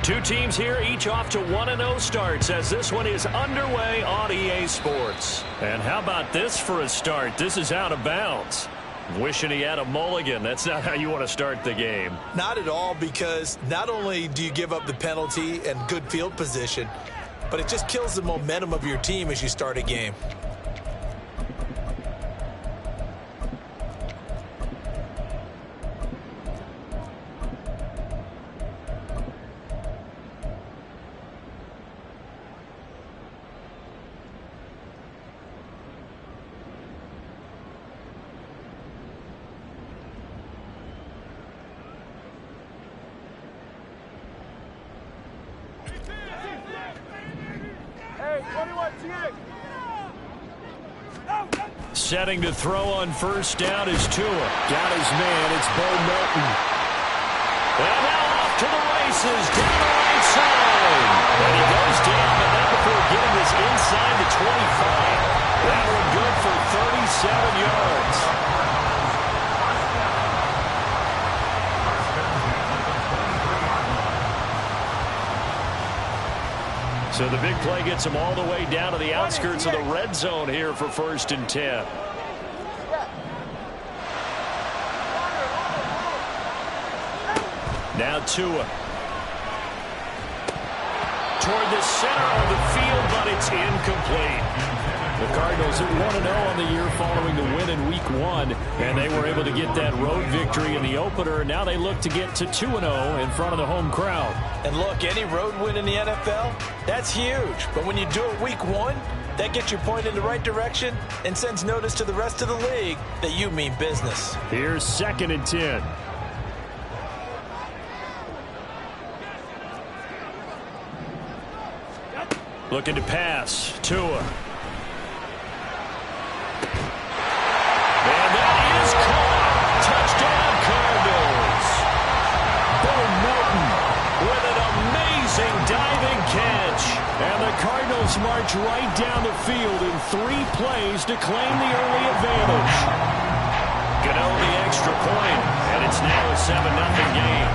Two teams here, each off to 1-0 starts as this one is underway on EA Sports. And how about this for a start? This is out of bounds. Wishing he had a mulligan. That's not how you want to start the game. Not at all, because not only do you give up the penalty and good field position, but it just kills the momentum of your team as you start a game. Setting to throw on first down is Tua. Got his man. It's Bo Melton. And now off to the races down the right side. And he goes down, but not before getting this inside the 25. That one good for 37 yards. So the big play gets him all the way down to the outskirts of the red zone here for 1st and 10. Now Tua. Toward the center of the field, but it's incomplete. The Cardinals at 1-0 on the year following the win in Week 1, and they were able to get that road victory in the opener. Now they look to get to 2-0 in front of the home crowd. And look, any road win in the NFL, that's huge. But when you do it Week 1, that gets you pointed in the right direction and sends notice to the rest of the league that you mean business. Here's 2nd and 10. Looking to pass. Tua. And that is caught. Touchdown, Cardinals. Bo Melton with an amazing diving catch. And the Cardinals march right down the field in 3 plays to claim the early advantage. Gano the extra point, and it's now a 7-0 game.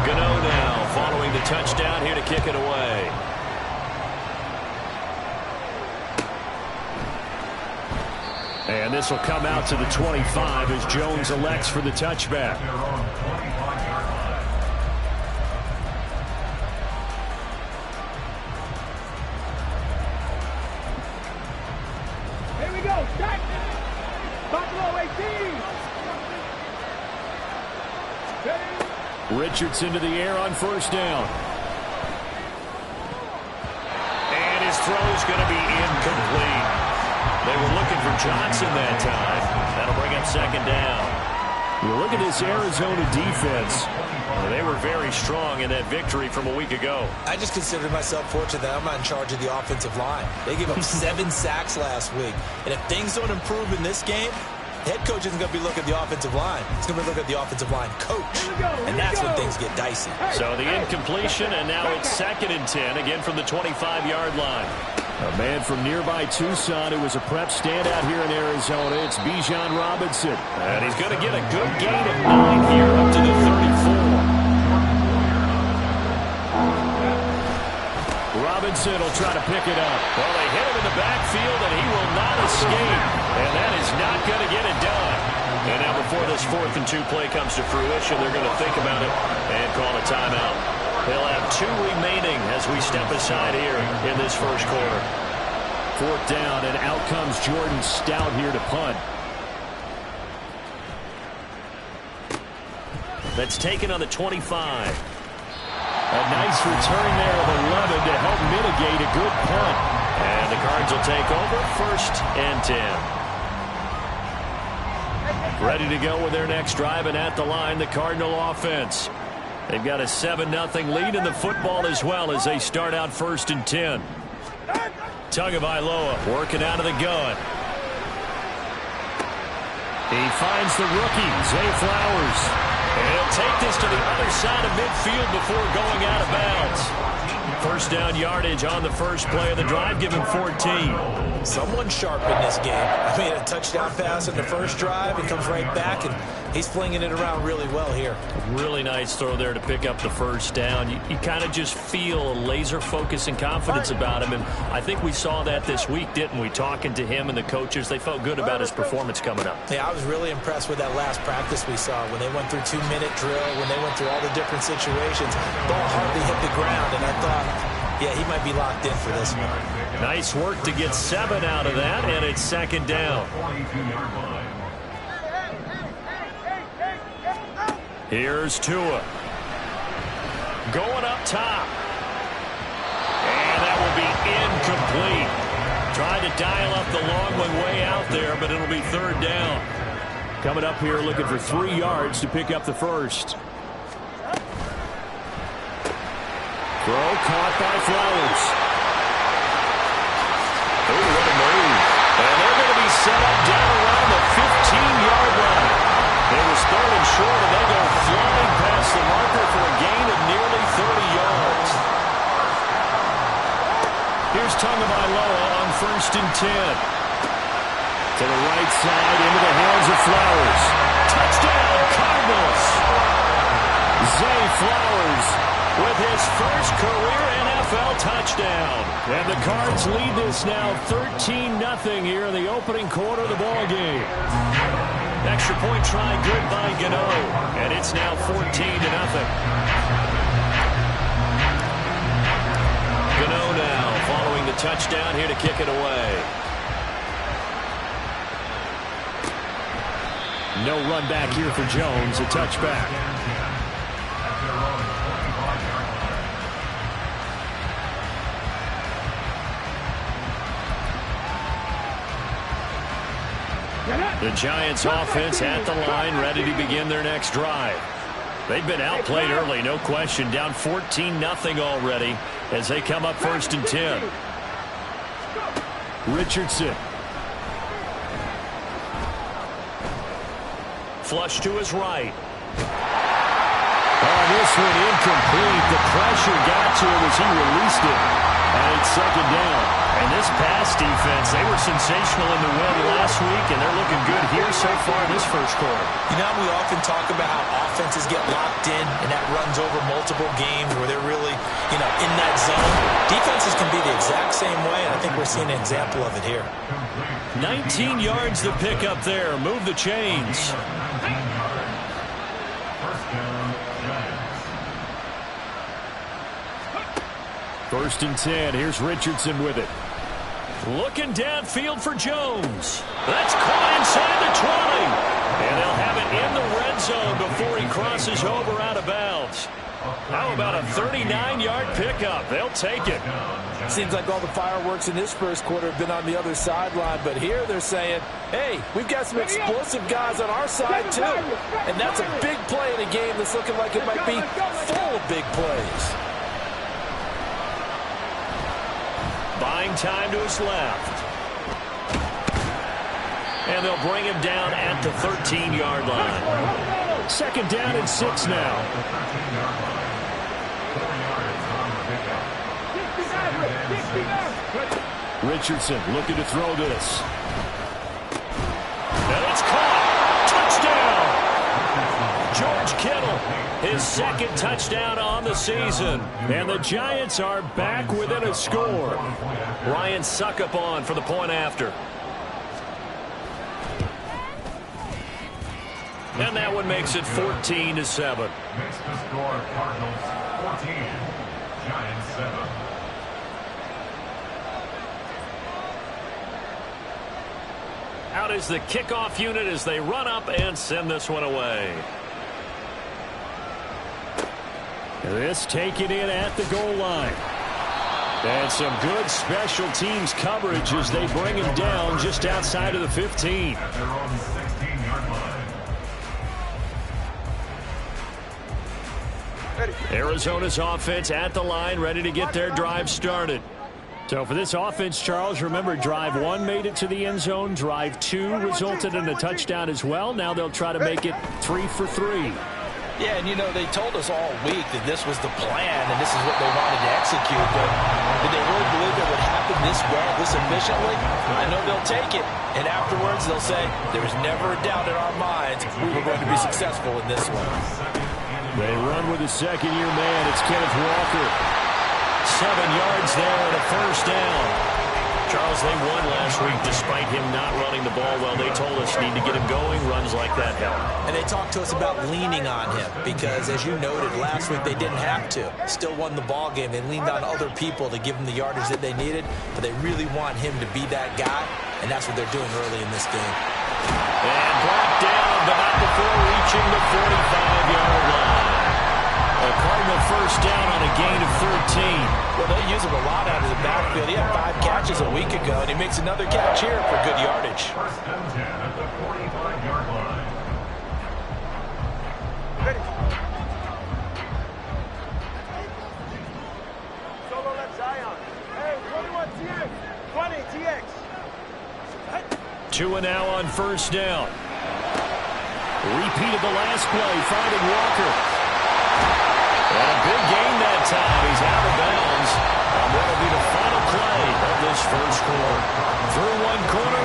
Gano now following the touchdown here to kick it away. And this will come out to the 25 as Jones elects for the touchback. Here we go. Back. Buffalo 18. Richardson to the air on first down. And his throw is going to be incomplete. They were looking for Johnson that time. That'll bring up 2nd down. You look at this Arizona defense. They were very strong in that victory from a week ago. I just consider myself fortunate that I'm not in charge of the offensive line. They gave up 7 sacks last week. And if things don't improve in this game, the head coach isn't going to be looking at the offensive line. He's going to be looking at the offensive line coach. And that's when things get dicey. So the incompletion, and now it's 2nd and 10, again from the 25-yard line. A man from nearby Tucson who was a prep standout here in Arizona. It's Bijan Robinson. And he's going to get a good gain of 9 here up to the 34. Robinson will try to pick it up. Well, they hit him in the backfield, and he will not escape. And that is not going to get it done. And now before this 4th and 2 play comes to fruition, they're going to think about it and call a timeout. They'll have 2 remaining as we step aside here in this first quarter. 4th down, and out comes Jordan Stout here to punt. That's taken on the 25. A nice return there of 11 to help mitigate a good punt. And the Cards will take over 1st and 10. Ready to go with their next drive, and at the line, the Cardinal offense. They've got a 7-0 lead in the football as well as they start out 1st and 10. Tagovailoa working out of the gun. He finds the rookie, Zay Flowers. And he'll take this to the other side of midfield before going out of bounds. First down yardage on the first play of the drive, give him 14. Someone sharp in this game. I mean, a touchdown pass in the first drive. It comes right back, and He's flinging it around really well here. Really nice throw there to pick up the first down. You kind of just feel a laser focus and confidence about him, and I think we saw that this week, didn't we? Talking to him and the coaches, they felt good about his performance coming up. Yeah, I was really impressed with that last practice we saw when they went through 2-minute drill, when they went through all the different situations. Ball hardly hit the ground, and I thought, yeah, he might be locked in for this one. Nice work to get 7 out of that, and it's second down. Here's Tua. Going up top. And that will be incomplete. Tried to dial up the long one way out there, but it'll be third down. Coming up here looking for 3 yards to pick up the first. Throw caught by Flowers. Oh, what a move. And they're going to be set up down around the 15-yard line. It was third and short, and they go flying past the marker for a gain of nearly 30 yards. Here's Tagovailoa on 1st and 10. To the right side, into the hands of Flowers. Touchdown, Cardinals! Zay Flowers with his first career NFL touchdown. And the Cards lead this now 13-0 here in the opening quarter of the ball game. Extra point try good by Gano, and it's now 14-0. Gano now following the touchdown here to kick it away. No run back here for Jones, a touchback. The Giants offense at the line, ready to begin their next drive. They've been outplayed early, no question. Down 14-0 already as they come up 1st and 10. Richardson. Flush to his right. Oh, this one incomplete. The pressure got to him as he released it. And it's second down. And this pass defense, they were sensational in the win last week, and they're looking good here so far this first quarter. You know, we often talk about how offenses get locked in, and that runs over multiple games where they're really, in that zone. Defenses can be the exact same way, and I think we're seeing an example of it here. 19 yards to pick up there. Move the chains. First and 10. Here's Richardson with it. Looking downfield for Jones. That's caught inside the 20. And they'll have it in the red zone before he crosses over out of bounds. How about a 39-yard pickup? They'll take it. Seems like all the fireworks in this first quarter have been on the other sideline, but here they're saying, hey, we've got some explosive guys on our side too. And that's a big play in a game that's looking like it might be full of big plays. Buying time to his left. And they'll bring him down at the 13-yard line. Second down and 6 now. Richardson looking to throw this. And it's caught. Touchdown! George Kittle, his second touchdown on the season. And the Giants are back within a score. Ryan Suckup on for the point after. And that one makes it 14-7. Makes the score Cardinals 14, Giants 7. Out is the kickoff unit as they run up and send this one away. This taken in at the goal line. And some good special teams coverage as they bring him down just outside of the 15. At their own 16-yard line. Arizona's offense at the line, ready to get their drive started. So for this offense, Charles, remember drive 1 made it to the end zone. Drive 2 resulted in a touchdown as well. Now they'll try to make it 3 for 3. Yeah, and they told us all week that this was the plan and this is what they wanted to execute. But Did they really believe it would happen this well, this efficiently? I know they'll take it, and afterwards they'll say, there's never a doubt in our minds we were going to be successful in this one. They run with a second-year man. It's Kenneth Walker. 7 yards there and a first down. Charles, they won last week despite him not running the ball well. They told us need to get him going. Runs like that help. And they talked to us about leaning on him because, as you noted, last week they didn't have to. Still won the ball game. They leaned on other people to give them the yardage that they needed, but they really want him to be that guy, and that's what they're doing early in this game. And brought down, but not before reaching the 45-yard line. A Cardinal first down on a gain of 13. Well, they use him a lot out of the backfield. He had 5 catches a week ago, and he makes another catch here for good yardage. First and 10 at the 45-yard line. Ready. Solo left Zion. Hey, 21 TX. 20 TX. Tua now on first down. Repeated the last play, finding Walker. And a big gain that time. He's out of bounds. And that'll be the final play of this first quarter. Through one quarter,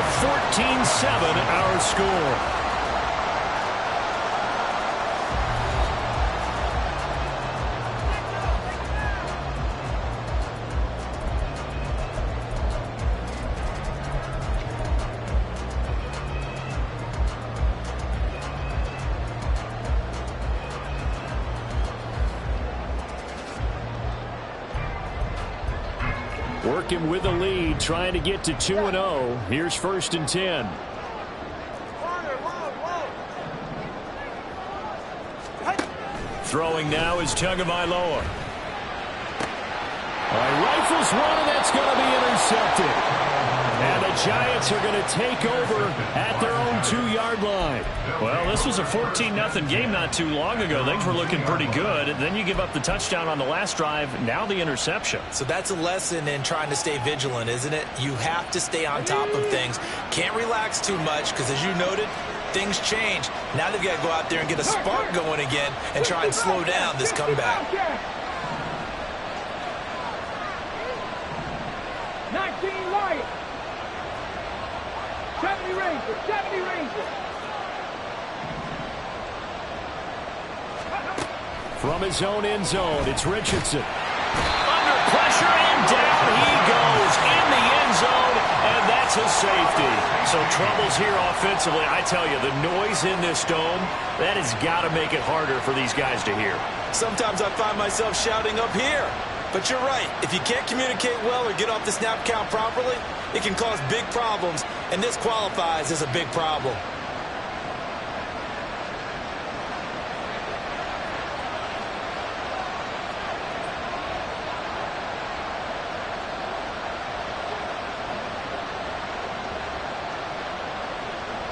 14-7 our score. Working with the lead, trying to get to 2-0. Here's first and 10. Throwing now is Tagovailoa. Rifles one, and that's going to be intercepted. And the Giants are going to take over at their own 2-yard line. Well, this was a 14-0 game not too long ago. Things were looking pretty good. And then you give up the touchdown on the last drive. Now the interception. So that's a lesson in trying to stay vigilant, isn't it? You have to stay on top of things. Can't relax too much because, as you noted, things change. Now they've got to go out there and get a spark going again and try and slow down this comeback. 19 Lions. 70 Rangers. 70 Rangers. From his own end zone, it's Richardson. Under pressure, and down he goes in the end zone, and that's a safety. So troubles here offensively. I tell you, the noise in this dome, that has got to make it harder for these guys to hear. Sometimes I find myself shouting up here. But you're right. If you can't communicate well or get off the snap count properly, it can cause big problems, and this qualifies as a big problem.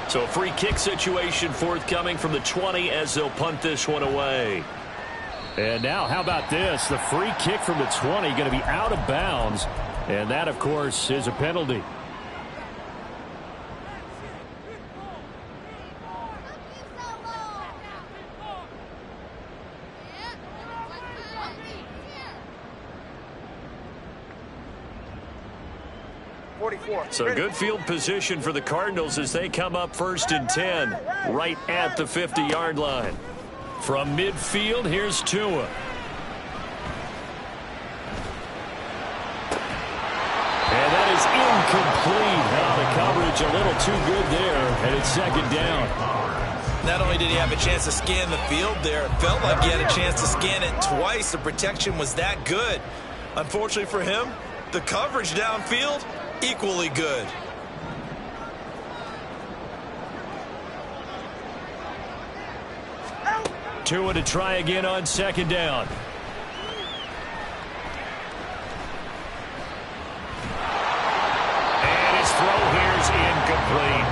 So a free kick situation forthcoming from the 20 as they'll punt this one away. And now, how about this? The free kick from the 20 going to be out of bounds. And that, of course, is a penalty. So good field position for the Cardinals as they come up first and 10, right at the 50-yard line. From midfield, here's Tua. And that is incomplete. The coverage a little too good there, and it's second down. Not only did he have a chance to scan the field there, it felt like he had a chance to scan it twice. The protection was that good. Unfortunately for him, the coverage downfield, equally good. Tua to try again on second down. And his throw here is incomplete.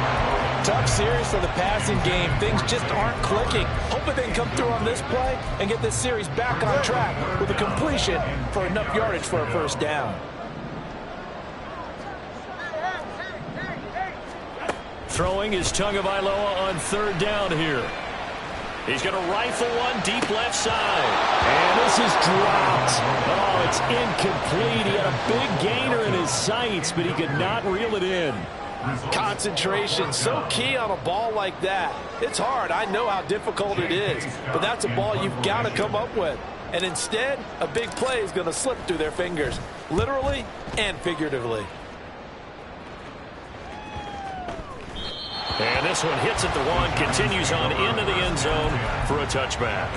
Tough series for the passing game. Things just aren't clicking. Hoping they can come through on this play and get this series back on track with a completion for enough yardage for a first down. Throwing is Tagovailoa on third down here. He's going to rifle one deep left side. And this is dropped. Oh, it's incomplete. He had a big gainer in his sights, but he could not reel it in. Concentration, so key on a ball like that. It's hard. I know how difficult it is, but that's a ball you've got to come up with. And instead, a big play is going to slip through their fingers, literally and figuratively. And this one hits at the one, continues on into the end zone for a touchback.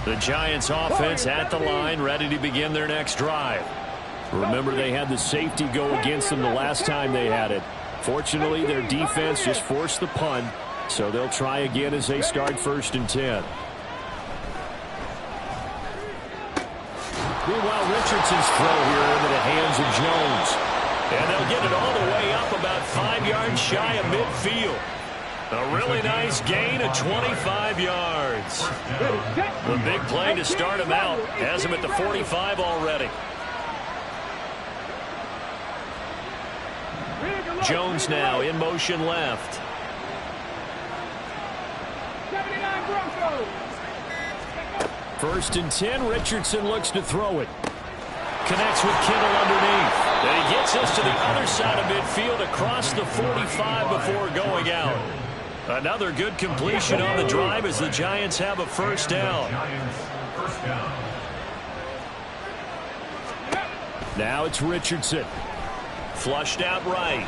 The Giants offense at the line, ready to begin their next drive. Remember, they had the safety go against them the last time they had it. Fortunately, their defense just forced the punt, so they'll try again as they start 1st and 10. Meanwhile, Richardson's throw here into the hands of Jones. And they'll get it all the way up about 5 yards shy of midfield. A really nice gain of 25 yards. The big play to start him out. Has him at the 45 already. Jones now in motion left. 1st and 10. Richardson looks to throw it. Connects with Kittle underneath. And he gets us to the other side of midfield across the 45 before going out. Another good completion on the drive as the Giants have a 1st down. Now it's Richardson. Flushed out right.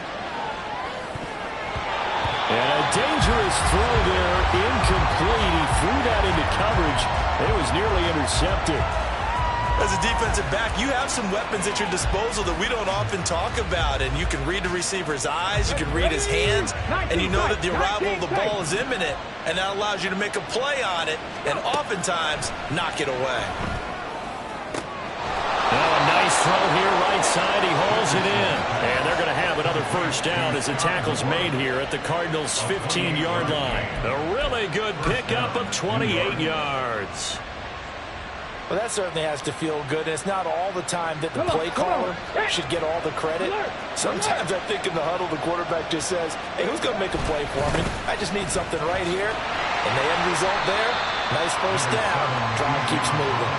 And a dangerous throw there, incomplete. He threw that into coverage. It was nearly intercepted. As a defensive back, you have some weapons at your disposal that we don't often talk about. And you can read the receiver's eyes, you can read his hands, and you know that the arrival of the ball is imminent. And that allows you to make a play on it and oftentimes knock it away. Now a nice throw here, right side. He hauls it in. And they're going to have another 1st down as the tackle's made here at the Cardinals' 15-yard line. A really good pickup of 28 yards. Well, that certainly has to feel good. It's not all the time that the play caller should get all the credit. Sometimes I think in the huddle, the quarterback just says, hey, who's going to make a play for me? I just need something right here. And the end result there, nice 1st down. Drive keeps moving.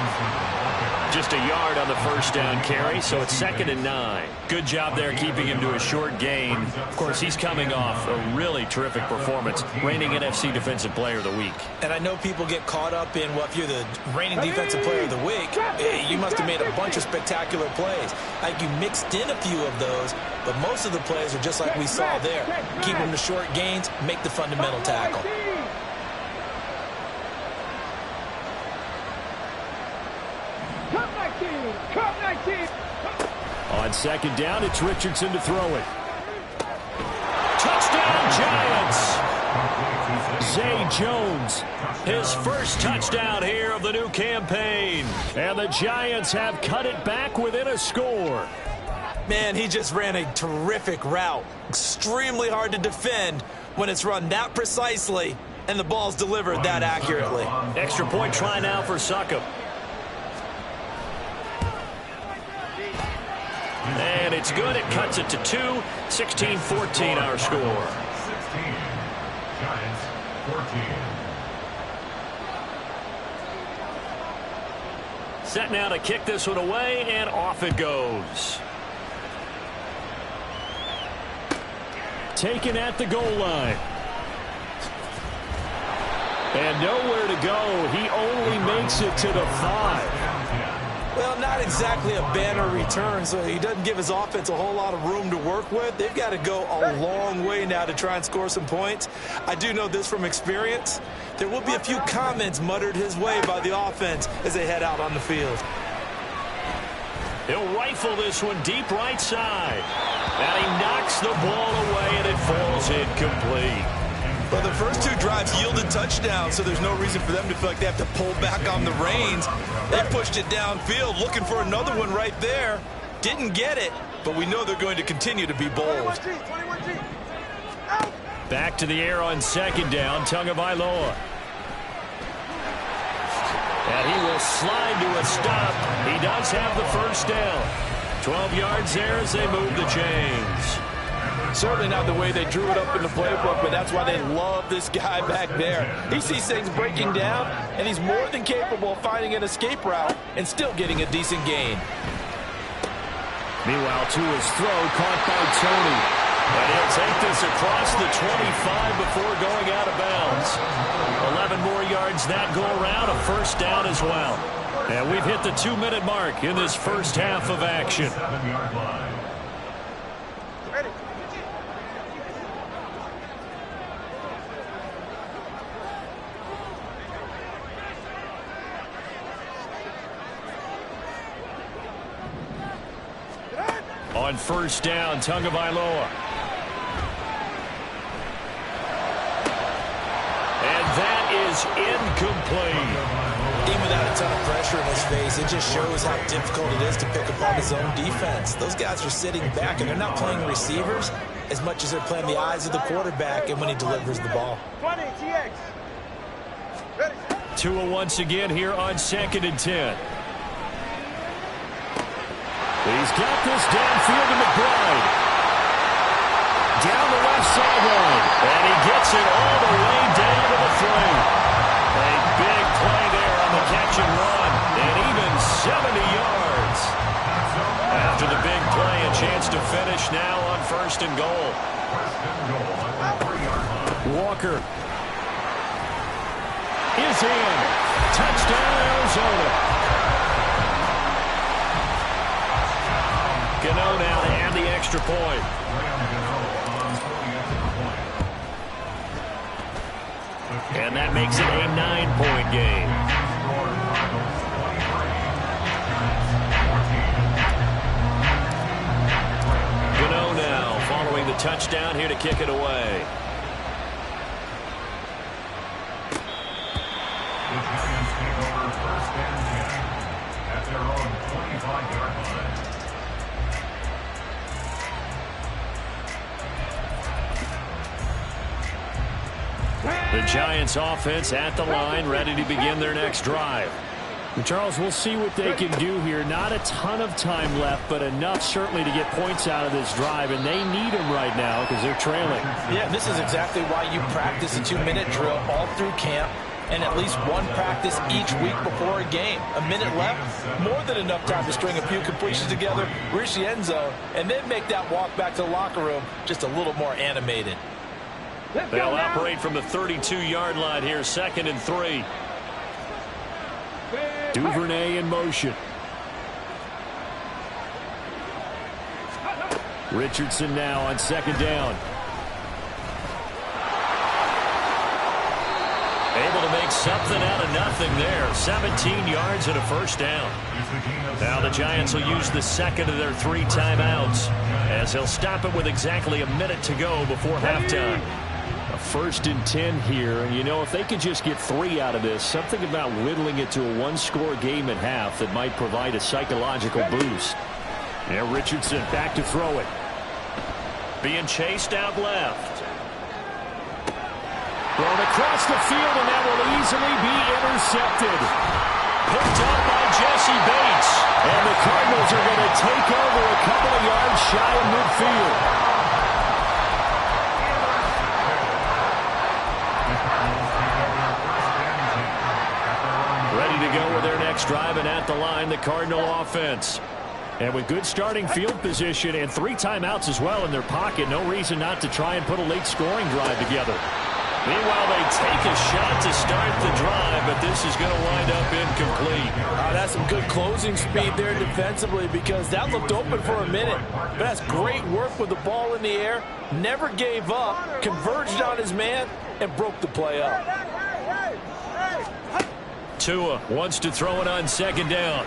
Just a yard on the 1st down carry, so it's 2nd and 9. Good job there keeping him to a short gain. Of course, he's coming off a really terrific performance, reigning NFC Defensive Player of the Week. And I know people get caught up in, well, if you're the reigning Defensive Player of the Week, you must have made a bunch of spectacular plays. Like you mixed in a few of those, but most of the plays are just like we saw there. Keep them to short gains, make the fundamental tackle. On 2nd down, it's Richardson to throw it. Touchdown, Giants! Zay Jones, his 1st touchdown here of the new campaign. And the Giants have cut it back within a score. Man, he just ran a terrific route. Extremely hard to defend when it's run that precisely and the ball's delivered that accurately. Extra point try now for Succop. And it's good. It cuts it to 2. 16-14 our score. 16. Giants 14. Set now to kick this one away, and off it goes. Taken at the goal line. And nowhere to go. He only makes it to the 5. Well, not exactly a banner return, so he doesn't give his offense a whole lot of room to work with. They've got to go a long way now to try and score some points. I do know this from experience. There will be a few comments muttered his way by the offense as they head out on the field. He'll rifle this one deep right side. And he knocks the ball away, and it falls incomplete. Well, the first 2 drives yielded touchdowns, so there's no reason for them to feel like they have to pull back on the reins. They pushed it downfield, looking for another one right there. Didn't get it, but we know they're going to continue to be bold. Back to the air on 2nd down, Tagovailoa. And he will slide to a stop. He does have the first down. 12 yards there as they move the chains. Certainly not the way they drew it up in the playbook, but that's why they love this guy back there. He sees things breaking down, and he's more than capable of finding an escape route and still getting a decent gain. Meanwhile, to his throw, caught by Tony. And he'll take this across the 25 before going out of bounds. 11 more yards that go around, a first down as well. And we've hit the 2-minute mark in this first half of action. 7-yard line. Ready. On first down, Tagovailoa. And that is incomplete. Even without a ton of pressure in his face, it just shows how difficult it is to pick apart his own defense. Those guys are sitting back, and they're not playing receivers as much as they're playing the eyes of the quarterback and when he delivers the ball. 20, TX. Ready. Tua once again here on 2nd and 10. He's got this downfield to McBride. Down the left sideline. And he gets it all the way down to the 3. A big play there on the catch and run. And even 70 yards. After the big play, a chance to finish now on 1st and goal. Walker is in. Touchdown, Arizona. Gano now to add the extra point. And that makes it a 9-point game. Gano now following the touchdown here to kick it away. The Giants take over 1st and 10 at their own 25-yard line. The Giants offense at the line, ready to begin their next drive. And Charles, we'll see what they can do here. Not a ton of time left, but enough certainly to get points out of this drive, and they need them right now because they're trailing. Yeah, this is exactly why you practice a 2-minute drill all through camp and at least one practice each week before a game. A minute left, more than enough time to string a few completions together, reach the end zone, and then make that walk back to the locker room just a little more animated. They'll operate from the 32-yard line here, 2nd and 3. Duvernay in motion. Richardson now on 2nd down. Able to make something out of nothing there. 17 yards and a first down. Now the Giants will use the 2nd of their 3 timeouts as they'll stop it with exactly a minute to go before halftime. A 1st and 10 here, and you know, if they could just get 3 out of this, something about whittling it to a 1-score game at half that might provide a psychological boost. Yeah, Richardson back to throw it. Being chased out left. Thrown across the field, and that will easily be intercepted. Picked up by Jesse Bates. And the Cardinals are going to take over a couple of yards shy of midfield. Ready to go with their next drive, and at the line, the Cardinal offense. And with good starting field position and 3 timeouts as well in their pocket, no reason not to try and put a late scoring drive together. Meanwhile, they take a shot to start the drive, but this is going to wind up incomplete. That's some good closing speed there defensively because that looked open for a minute. But that's great work with the ball in the air. Never gave up, converged on his man, and broke the play up. Tua wants to throw it on 2nd down.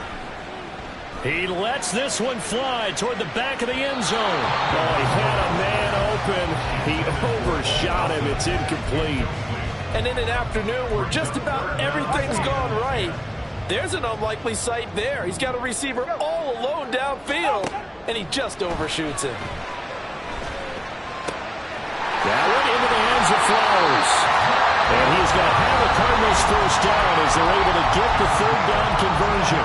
He lets this one fly toward the back of the end zone. Oh, he had a man open. He overshot him. It's incomplete. And in an afternoon where just about everything's gone right, there's an unlikely sight there. He's got a receiver all alone downfield, and he just overshoots him. That went into the hands of Flowers. And he's going to have a Cardinals this first down as they're able to get the third down conversion.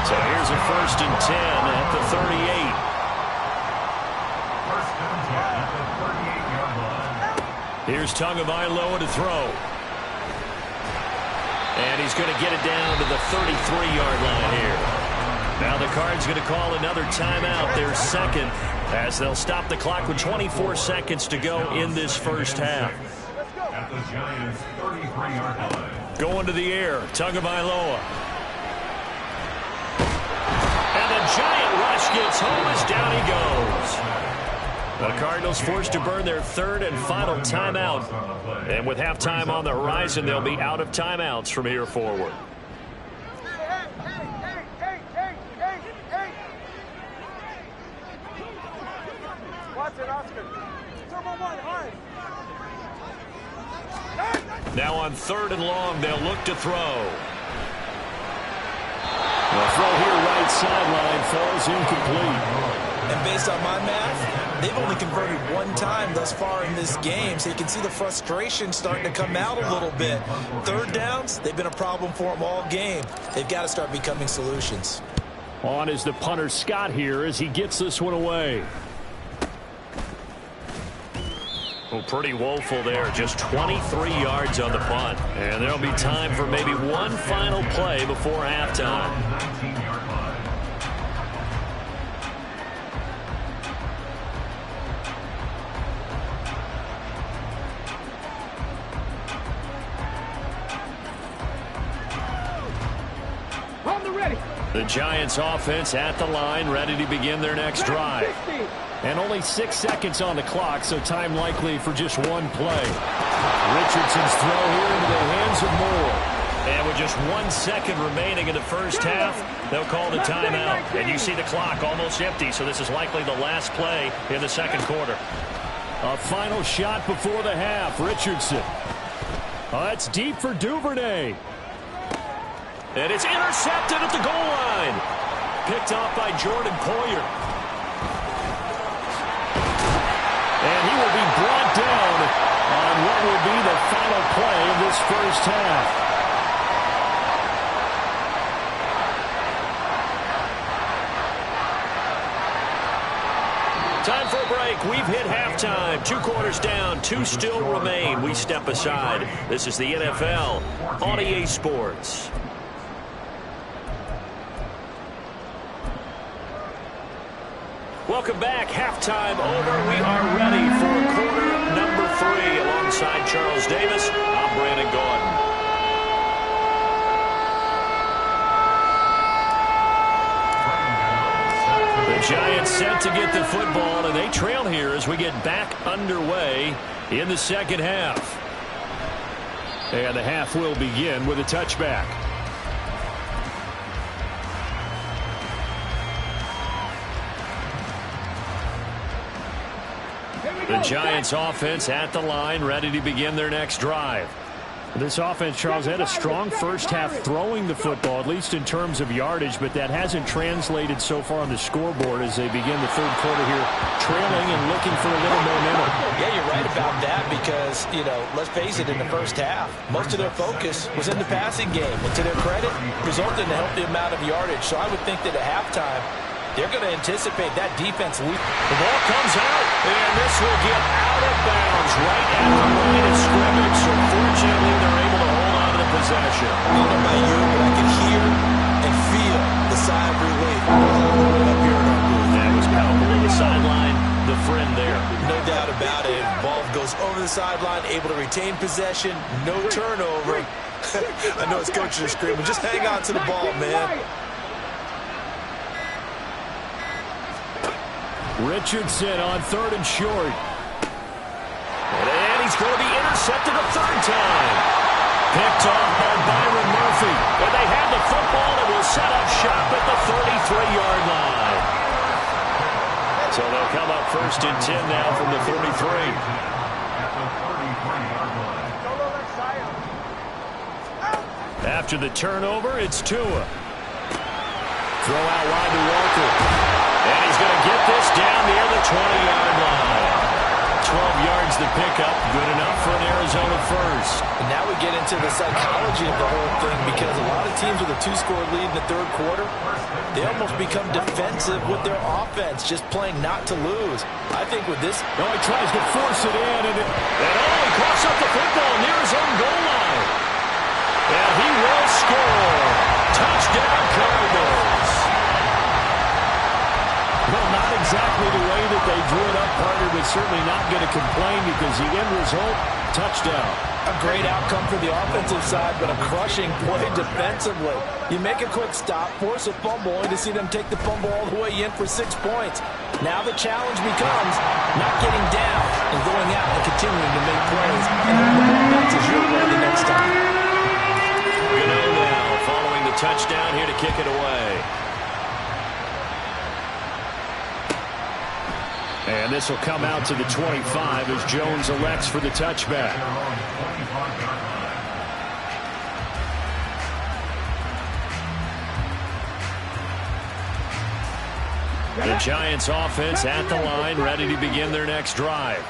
So here's a 1st and 10 at the 38. First and 10 at the 38-yard line. Here's Tagovailoa to throw. And he's going to get it down to the 33-yard line here. Now the Cards going to call another timeout, their second, as they'll stop the clock with 24 seconds to go in this first half. At the Giants' 33-yard line. Going to the air, Tagovailoa. And the giant rush gets home as down he goes. The Cardinals forced to burn their third and final timeout. And with halftime on the horizon, they'll be out of timeouts from here forward. Now on 3rd and long, they'll look to throw. The throw here right sideline falls incomplete. And based on my math, they've only converted one time thus far in this game, so you can see the frustration starting to come out a little bit. 3rd downs, they've been a problem for them all game. They've got to start becoming solutions. On is the punter Scott here as he gets this one away. Well, pretty woeful there. Just 23 yards on the punt. And there'll be time for maybe one final play before halftime. 19-yard line. The Giants offense at the line, ready to begin their next drive. And only 6 seconds on the clock, so time likely for just one play. Richardson's throw here into the hands of Moore. And with just 1 second remaining in the first half, they'll call the timeout. And you see the clock almost empty, so this is likely the last play in the second quarter. A final shot before the half, Richardson. It's deep for Duvernay. And it's intercepted at the goal line. Picked off by Jordan Poyer. And he will be brought down on what will be the final play of this first half. Time for a break. We've hit halftime. 2 quarters down. 2 still remain. We step aside. This is the NFL on EA Sports. Welcome back. Halftime over. We are ready for quarter number 3. Alongside Charles Davis, I'm Brandon Gaudin. The Giants set to get the football, and they trail here as we get back underway in the second half. And the half will begin with a touchback. The Giants offense at the line, ready to begin their next drive. This offense, Charles, had a strong first half throwing the football, at least in terms of yardage, but that hasn't translated so far on the scoreboard as they begin the third quarter here, trailing and looking for a little momentum. Yeah, you're right about that because, let's face it, in the first half, most of their focus was in the passing game. And to their credit, resulted in a healthy amount of yardage. So I would think that at halftime, they're going to anticipate that defense lead. The ball comes out, and this will get out of bounds right at the line of scrimmage. So fortunately, they're able to hold on to the possession. I don't know about you, but I can hear and feel the sigh of relief up here in our booth. That was palpable on the sideline. The friend there. No doubt about it. Ball goes over the sideline, able to retain possession, no turnover. I know his coaches are screaming, just hang on to the ball, man. Richardson on 3rd and short. And he's going to be intercepted a 3rd time. Picked off by Byron Murphy. And they have the football and will set up shop at the 33-yard line. So they'll come up 1st and 10 now from the 33. After the turnover, it's Tua. Throw out wide to Walker. And he's going to get this down near the 20-yard line. 12 yards to pick up. Good enough for an Arizona first. And now we get into the psychology of the whole thing, because a lot of teams with a 2-score lead in the third quarter, they almost become defensive with their offense, just playing not to lose. I think with this... No, he tries to force it in, and he coughs up the football near his own goal line. And he will score. Touchdown, Cardinals. Well, not exactly the way that they drew it up, partner, but certainly not going to complain because the end result, touchdown. A great outcome for the offensive side, but a crushing play defensively. You make a quick stop, force a fumble, only to see them take the fumble all the way in for 6 points. Now the challenge becomes not getting down and going out and continuing to make plays. And then the ball bounces your way the next time. Gano now following the touchdown here to kick it away. And this will come out to the 25 as Jones elects for the touchback. The Giants offense at the line, ready to begin their next drive.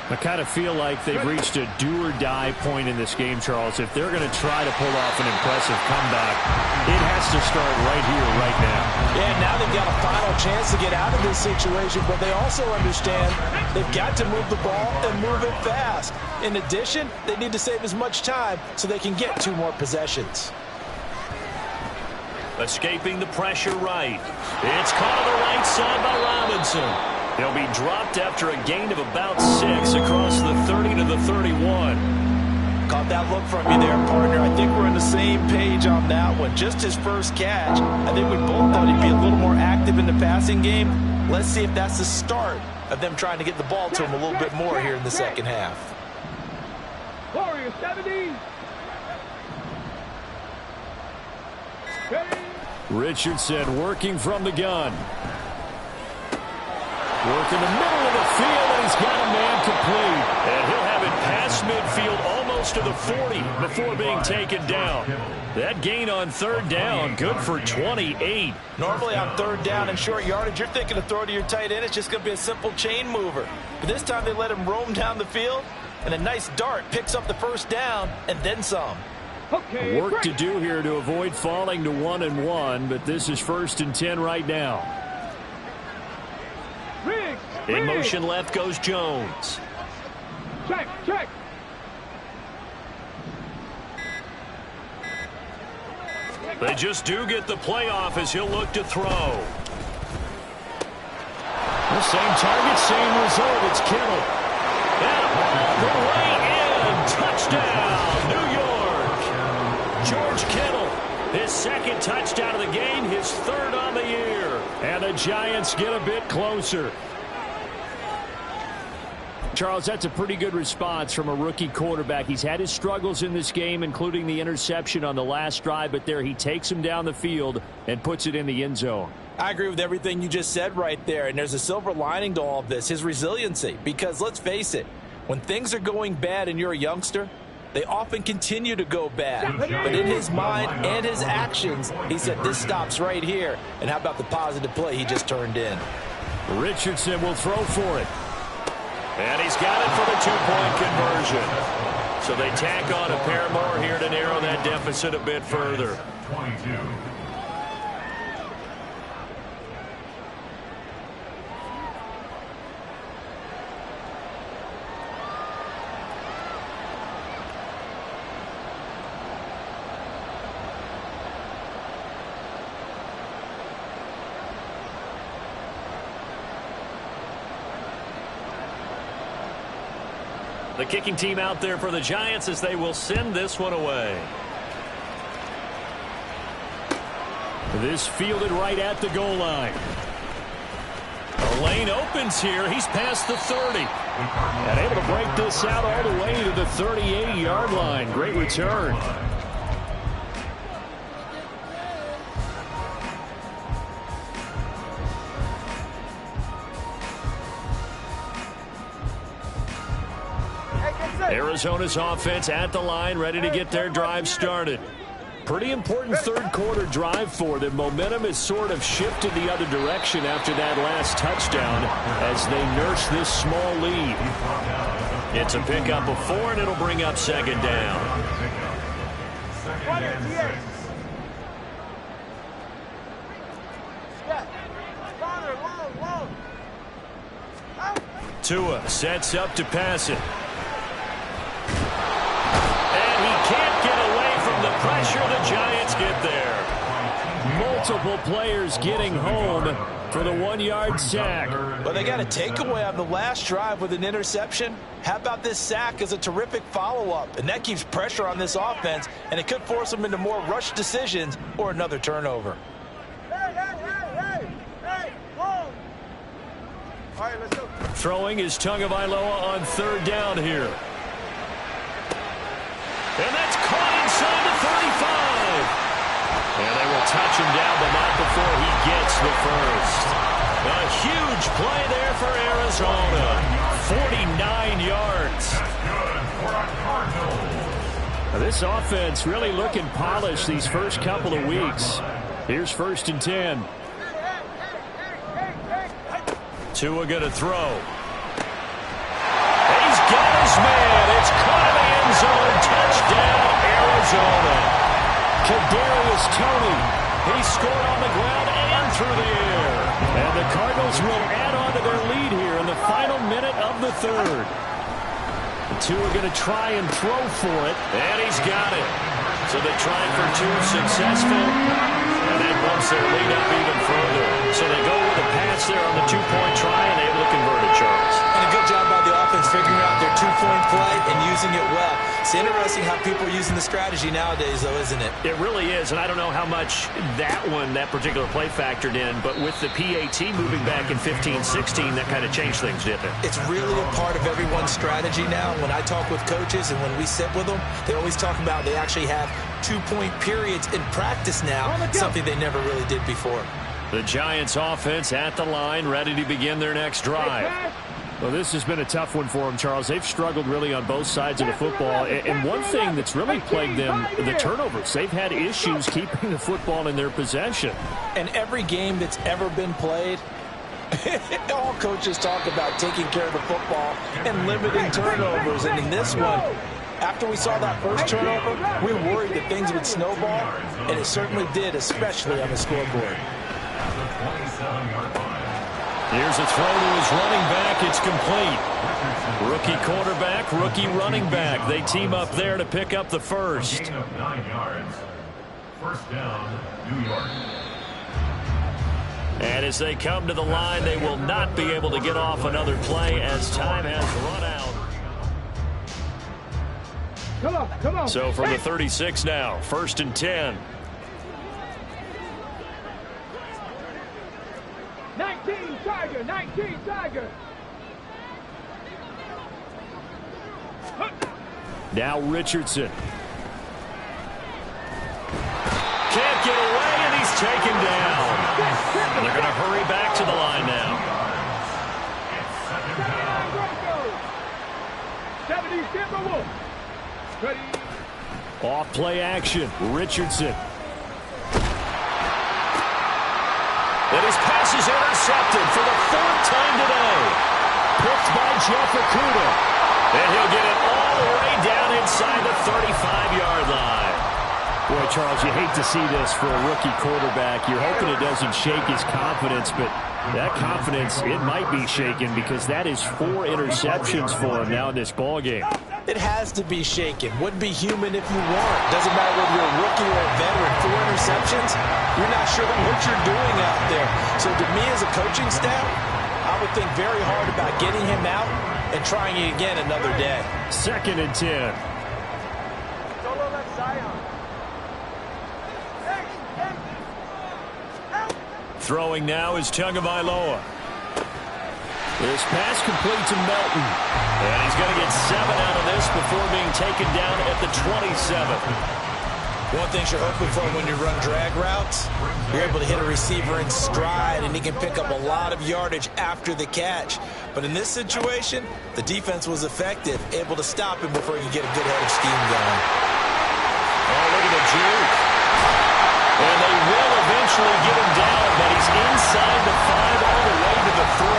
I kind of feel like they've reached a do-or-die point in this game, Charles. If they're going to try to pull off an impressive comeback, it has to start right here, right now. Yeah, now they've got a final chance to get out of this situation, but they also understand they've got to move the ball and move it fast. In addition, they need to save as much time so they can get 2 more possessions. Escaping the pressure right. It's caught on the right side by Robinson. He'll be dropped after a gain of about 6 across the 30 to the 31. Caught that look from you there, partner. I think we're on the same page on that one. Just his first catch. I think we both thought he'd be a little more active in the passing game. Let's see if that's the start of them trying to get the ball to him a little bit more here in the second half. Warrior 70. Richardson working from the gun. Work in the middle of the field, and he's got a man complete. And he'll have it past midfield almost to the 40 before being taken down. That gain on third down, good for 28. Normally on third down and short yardage, you're thinking to throw to your tight end. It's just going to be a simple chain mover. But this time they let him roam down the field, and a nice dart picks up the first down and then some. Okay, Work to do here to avoid falling to 1-1, but this is 1st and 10 right now. In motion left goes Jones. Check. They just do get the playoff as he'll look to throw. The same target, same result. It's Kittle. And the way in. Touchdown, New York. George Kittle, his 2nd touchdown of the game, his 3rd on the year. And the Giants get a bit closer. Charles, that's a pretty good response from a rookie quarterback. He's had his struggles in this game, including the interception on the last drive, but there he takes him down the field and puts it in the end zone. I agree with everything you just said right there, and there's a silver lining to all of this, his resiliency. Because let's face it, when things are going bad and you're a youngster, they often continue to go bad. But in his mind and his actions, he said, this stops right here. And how about the positive play he just turned in? Richardson will throw for it. And he's got it for the 2-point conversion. So they tack on a pair more here to narrow that deficit a bit further. 22. The kicking team out there for the Giants as they will send this one away. This fielded right at the goal line. The lane opens here. He's past the 30. And able to break this out all the way to the 38-yard line. Great return. Arizona's offense at the line, ready to get their drive started. Pretty important third-quarter drive for them. Momentum has sort of shifted the other direction after that last touchdown as they nurse this small lead. It's a pickup of 4, and it'll bring up second down. Tua sets up to pass it. And he can't get away from the pressure. The Giants get there. Multiple players getting home for the 1-yard sack. Well, they got a takeaway on the last drive with an interception. How about this sack as a terrific follow-up? And that keeps pressure on this offense, and it could force them into more rush decisions or another turnover. All right, let's go. Throwing is Tagovailoa on third down here. And that's caught inside the 35. And they will touch him down, but not before he gets the first. A huge play there for Arizona. 49 yards. Now, this offense really looking polished these first couple of weeks. Here's 1st and 10. Tua going to throw. He's got his man. It's caught in the end zone. Touchdown, Arizona. Kadarius Toney. He scored on the ground and through the air. And the Cardinals will add on to their lead here in the final minute of the third. The Tua going to try and throw for it. And he's got it. So they tried for 2, successful. And that bumps their lead up even further. So they go with a pass there on the 2-point try and able to convert it, Charles. And a good job by the offense figuring out their 2-point play and using it well. It's interesting how people are using the strategy nowadays, though, isn't it? It really is, and I don't know how much that particular play factored in, but with the PAT moving back in 15-16, that kind of changed things, didn't it? It's really a part of everyone's strategy now. When I talk with coaches and when we sit with them, they always talk about they actually have 2-point periods in practice now, something they never really did before. The Giants offense at the line, ready to begin their next drive. Well, this has been a tough one for them, Charles. They've struggled really on both sides of the football. And one thing that's really plagued them, the turnovers. They've had issues keeping the football in their possession. And every game that's ever been played, all coaches talk about taking care of the football and limiting turnovers. And in this one, after we saw that first turnover, we were worried that things would snowball, and it certainly did, especially on the scoreboard. Here's a throw to his running back. It's complete. Rookie quarterback, rookie running back. They team up there to pick up the first. Gain of 9 yards. First down, New York. And as they come to the line, they will not be able to get off another play as time has run out. Come on. So from the 36 now, 1st and 10. 19 Tiger. Now Richardson. Can't get away, and he's taken down. And they're going to hurry back to the line now. Off play action. Richardson. And his pass is intercepted for the 3rd time today. Picked by Jeff Okudah. And he'll get it all the way down inside the 35-yard line. Boy, Charles, you hate to see this for a rookie quarterback. You're hoping it doesn't shake his confidence, but that confidence, it might be shaken because that is 4 interceptions for him now in this ballgame. It has to be shaken. Wouldn't be human if you weren't. Doesn't matter whether you're a rookie or a veteran. 4 interceptions, you're not sure what you're doing out there. So to me as a coaching staff, I would think very hard about getting him out and trying it again another day. 2nd and 10. Solo left Zion. Throwing now is Tagovailoa. This pass complete to Melton. And he's going to get 7 out of this before being taken down at the 27. One thing you're hoping for when you run drag routes, you're able to hit a receiver in stride, and he can pick up a lot of yardage after the catch. But in this situation, the defense was effective, able to stop him before he could get a good head of steam going. Oh, look at the juke. And they will eventually get him down, but he's inside the 5 all the way to the 3.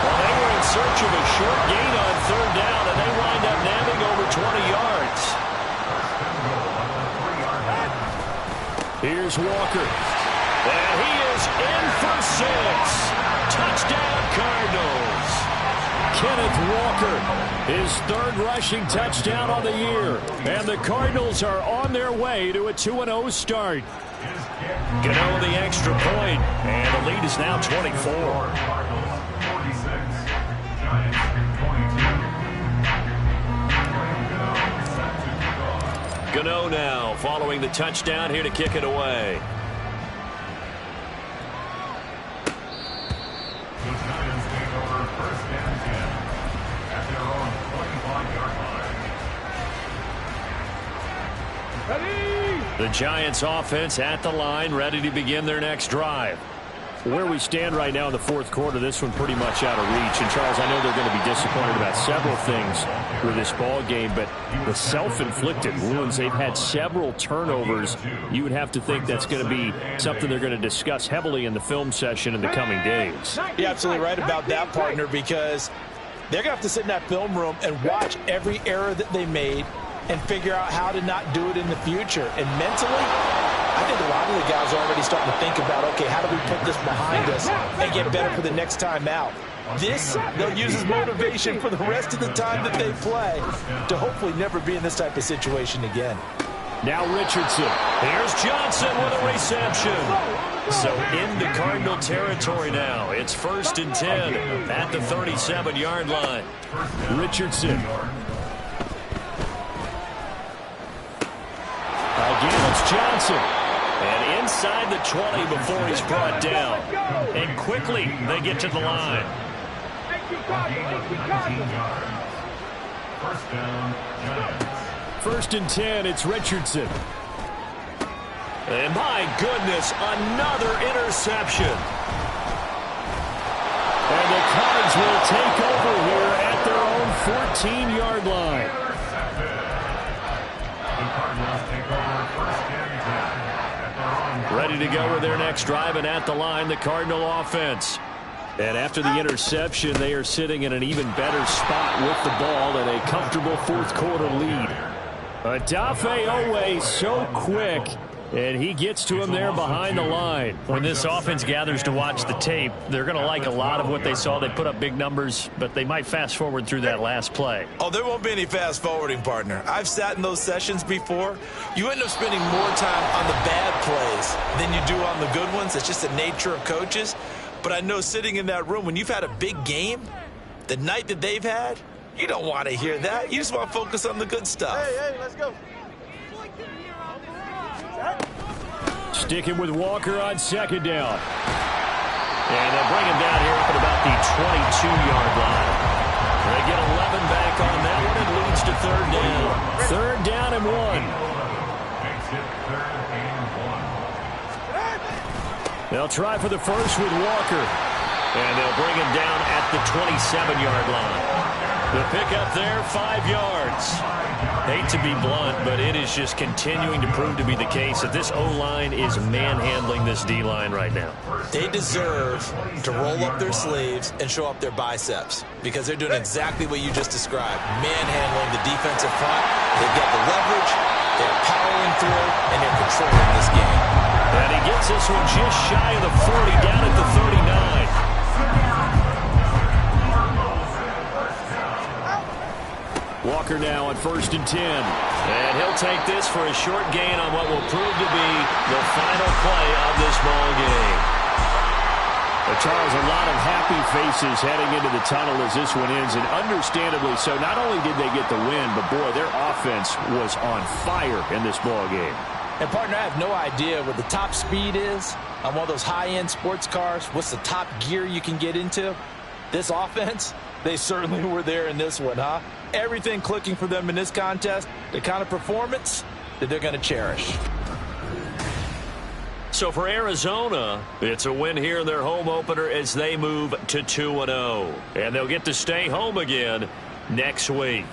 Well, they were in search of a short gain on 3rd down, and they wind up nabbing over 20 yards. Here's Walker. And he is in for 6. Touchdown, Cardinals. Kenneth Walker, his 3rd rushing touchdown on the year. And the Cardinals are on their way to a 2-0 start. Gano the extra point, and the lead is now 24. Gano now following the touchdown here to kick it away. The Giants take over 1st and 10 at their own 25-yard line. Ready? The Giants offense at the line, ready to begin their next drive. Where we stand right now in the 4th quarter, this one pretty much out of reach. And, Charles, I know they're going to be disappointed about several things with this ball game, but the self-inflicted wounds, they've had several turnovers. You would have to think that's going to be something they're going to discuss heavily in the film session in the coming days. You're absolutely right about that, partner, because they're going to have to sit in that film room and watch every error that they made and figure out how to not do it in the future. And mentally, I think a lot of the guys are already starting to think about, okay, how do we put this behind us and get better for the next time out? This, they'll use as motivation for the rest of the time that they play to hopefully never be in this type of situation again. Now Richardson. Here's Johnson with a reception. So into Cardinal territory now. It's 1st and 10 at the 37-yard line. Richardson. Again, it's Johnson. And inside the 20 before he's brought down. And quickly they get to the line. 1st down, Giants. 1st and 10, it's Richardson. And my goodness, another interception. And the Cards will take over here at their own 14-yard line. Ready to go with their next drive, and at the line, the Cardinal offense. And after the interception, they are sitting in an even better spot with the ball and a comfortable 4th quarter lead. Odafe Oweh so quick, and he gets to him there behind the line. When this offense gathers to watch the tape, they're going to like a lot of what they saw. They put up big numbers, but they might fast forward through that last play. Oh, there won't be any fast forwarding, partner. I've sat in those sessions before. You end up spending more time on the bad plays than you do on the good ones. It's just the nature of coaches. But I know sitting in that room, when you've had a big game, the night that they've had, you don't want to hear that. You just want to focus on the good stuff. Hey, let's go. Sticking with Walker on 2nd down. And they'll bring him down here up at about the 22-yard line. They get 11 back on that one. It leads to 3rd down. 3rd down and 1. Makes it 3rd and 1. They'll try for the first with Walker. And they'll bring him down at the 27-yard line. The pickup there, 5 yards. Hate to be blunt, but it is just continuing to prove to be the case that this O-line is manhandling this D-line right now. They deserve to roll up their sleeves and show up their biceps because they're doing exactly what you just described, manhandling the defensive front. They've got the leverage, they're powering through, and they're controlling this game. And he gets this one just shy of the 40, down at the 39. Walker now on 1st and 10. And he'll take this for a short gain on what will prove to be the final play of this ball game. But Charles, a lot of happy faces heading into the tunnel as this one ends, and understandably so. Not only did they get the win, but boy, their offense was on fire in this ball game. And, partner, I have no idea what the top speed is on one of those high-end sports cars. What's the top gear you can get into? This offense, they certainly were there in this one, huh? Everything clicking for them in this contest, the kind of performance that they're going to cherish. So for Arizona, it's a win here in their home opener as they move to 2-0. And they'll get to stay home again next week.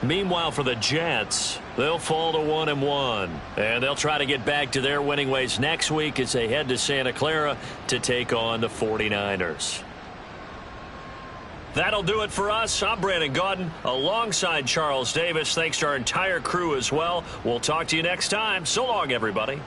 Meanwhile, for the Jets, they'll fall to 1-1. And they'll try to get back to their winning ways next week as they head to Santa Clara to take on the 49ers. That'll do it for us. I'm Brandon Gaudin alongside Charles Davis. Thanks to our entire crew as well. We'll talk to you next time. So long, everybody.